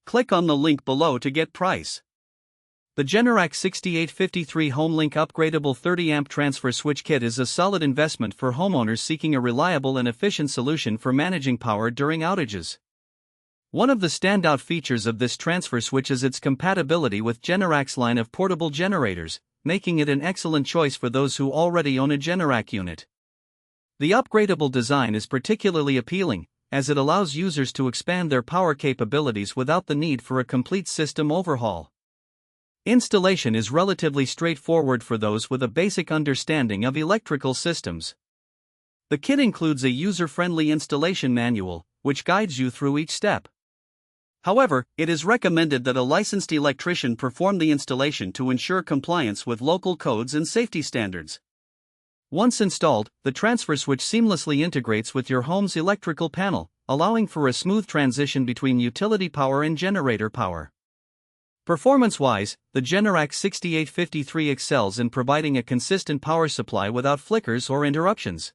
Click on the link below to get price. The Generac 6853 HomeLink Upgradeable 30-amp transfer switch kit is a solid investment for homeowners seeking a reliable and efficient solution for managing power during outages. One of the standout features of this transfer switch is its compatibility with Generac's line of portable generators, making it an excellent choice for those who already own a Generac unit. The upgradable design is particularly appealing, as it allows users to expand their power capabilities without the need for a complete system overhaul. Installation is relatively straightforward for those with a basic understanding of electrical systems. The kit includes a user-friendly installation manual, which guides you through each step. However, it is recommended that a licensed electrician perform the installation to ensure compliance with local codes and safety standards. Once installed, the transfer switch seamlessly integrates with your home's electrical panel, allowing for a smooth transition between utility power and generator power. Performance-wise, the Generac 6853 excels in providing a consistent power supply without flickers or interruptions.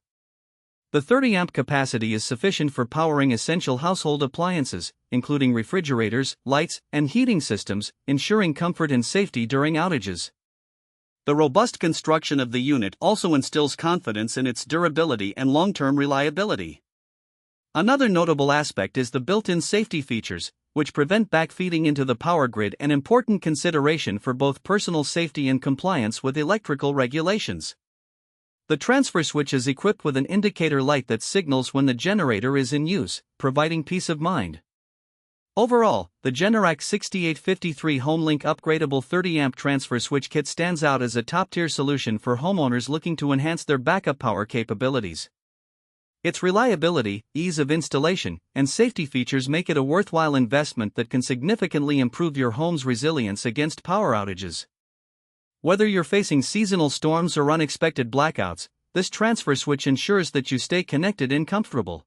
The 30-amp capacity is sufficient for powering essential household appliances, including refrigerators, lights, and heating systems, ensuring comfort and safety during outages. The robust construction of the unit also instills confidence in its durability and long-term reliability. Another notable aspect is the built-in safety features, which prevent backfeeding into the power grid, an important consideration for both personal safety and compliance with electrical regulations. The transfer switch is equipped with an indicator light that signals when the generator is in use, providing peace of mind. Overall, the Generac 6853 HomeLink Upgradeable 30-amp transfer switch kit stands out as a top-tier solution for homeowners looking to enhance their backup power capabilities. Its reliability, ease of installation, and safety features make it a worthwhile investment that can significantly improve your home's resilience against power outages. Whether you're facing seasonal storms or unexpected blackouts, this transfer switch ensures that you stay connected and comfortable.